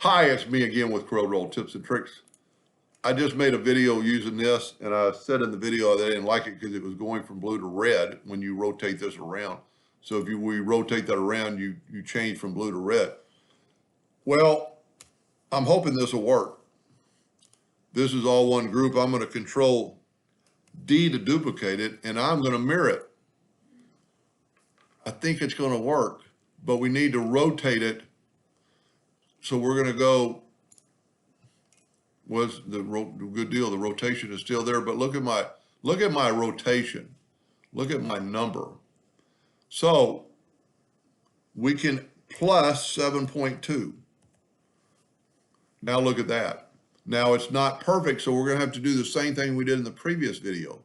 Hi, it's me again with Corel tips and tricks. I just made a video using this, and I said in the video that I didn't like it because it was going from blue to red when you rotate this around. So if we rotate that around, you change from blue to red. Well, I'm hoping this will work. This is all one group. I'm going to control D to duplicate it, and I'm going to mirror it. I think it's going to work, but we need to rotate it. So we're going to go was the good deal. The rotation is still there, but look at my rotation. Look at my number. So we can plus 7.2. Now look at that. Now it's not perfect, so we're going to have to do the same thing we did in the previous video.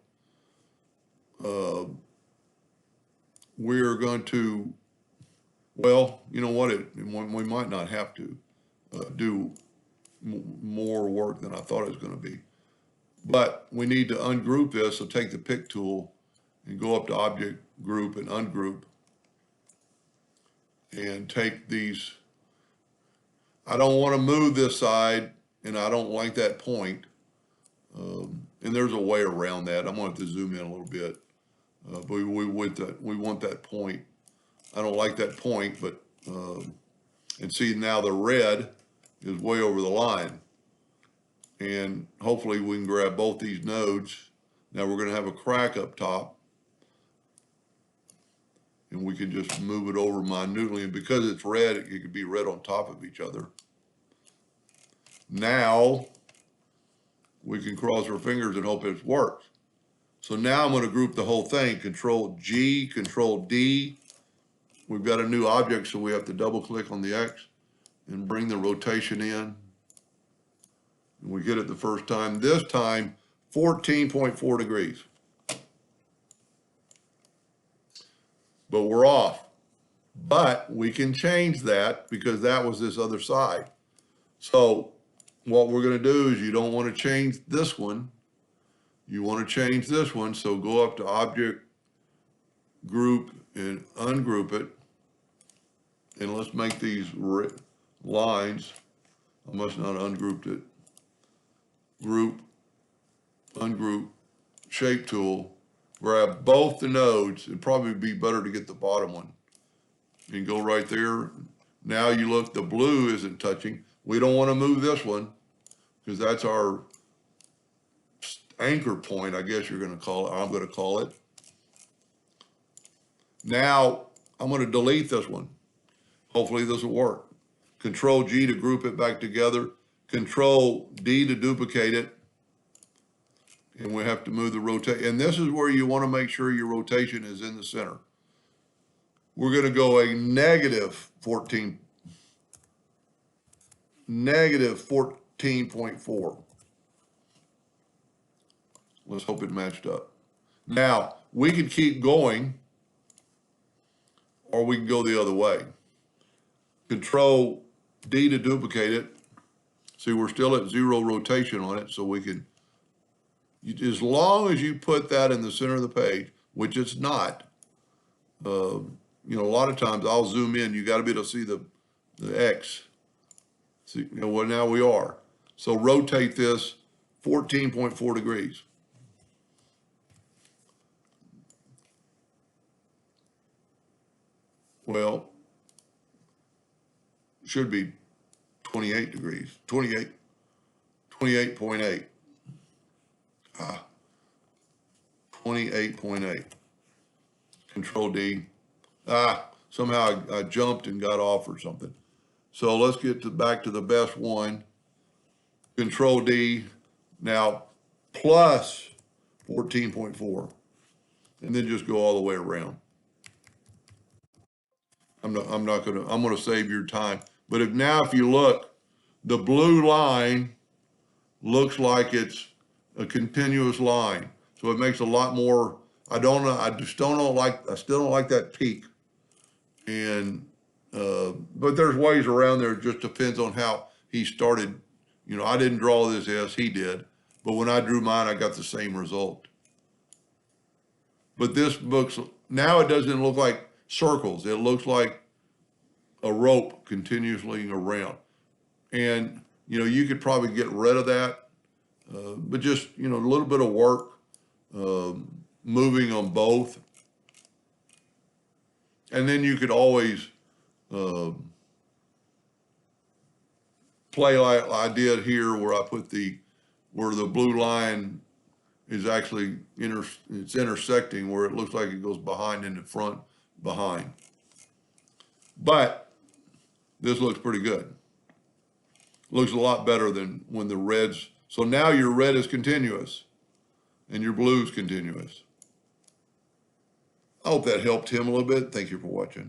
We're going to, well, you know what? We might not have to do more work than I thought it was going to be. But we need to ungroup this, so take the pick tool and go up to Object Group and Ungroup and take these. I don't want to move this side, and I don't like that point. And there's a way around that. I'm going to have to zoom in a little bit. But we want that point. I don't like that point, but, and see now the red is way over the line. And hopefully we can grab both these nodes. Now we're going to have a crack up top. And we can just move it over minutely. And because it's red, it could be red on top of each other. Now we can cross our fingers and hope it works. So now I'm going to group the whole thing. Control G, Control D. We've got a new object, so we have to double click on the X and bring the rotation in. And we get it the first time. This time, 14.4 degrees. But we're off. But we can change that because that was this other side. So what we're going to do is you don't want to change this one. You want to change this one. So go up to Object, Group, and ungroup it. And let's make these lines. I must not ungrouped it. Group, ungroup, shape tool. Grab both the nodes. It'd probably be better to get the bottom one. And go right there. Now you look, the blue isn't touching. We don't want to move this one because that's our anchor point, I guess you're going to call it. I'm going to call it. Now I'm going to delete this one. Hopefully this will work. Control G to group it back together. Control D to duplicate it. And we have to move the rotation. And this is where you want to make sure your rotation is in the center. We're going to go a negative 14.4. Let's hope it matched up. Now, we can keep going, or we can go the other way. Control D to duplicate it. See, we're still at 0 rotation on it, so we can, as long as you put that in the center of the page, which it's not, you know, a lot of times I'll zoom in, you got to be able to see the X. See, you know, well, now we are. So rotate this 14.4 degrees. Well, should be 28 degrees, 28.8. 28.8. Control D. Somehow I jumped and got off or something. So let's get back to the best one. Control D. Now plus 14.4. And then just go all the way around. I'm gonna save your time. But if you look, the blue line looks like it's a continuous line. So it makes a lot more, I still don't like that peak. And, but there's ways around there. It just depends on how he started. You know, I didn't draw this as he did, but when I drew mine, I got the same result. But this looks, now it doesn't look like circles. It looks like a rope continuously around. And, you know, you could probably get rid of that, but just, you know, a little bit of work, moving on both. And then you could always play like I did here, where I put where the blue line is actually it's intersecting, where it looks like it goes behind in the front, behind. But this looks pretty good. Looks a lot better than when the reds. So now your red is continuous and your blue is continuous. I hope that helped him a little bit. Thank you for watching.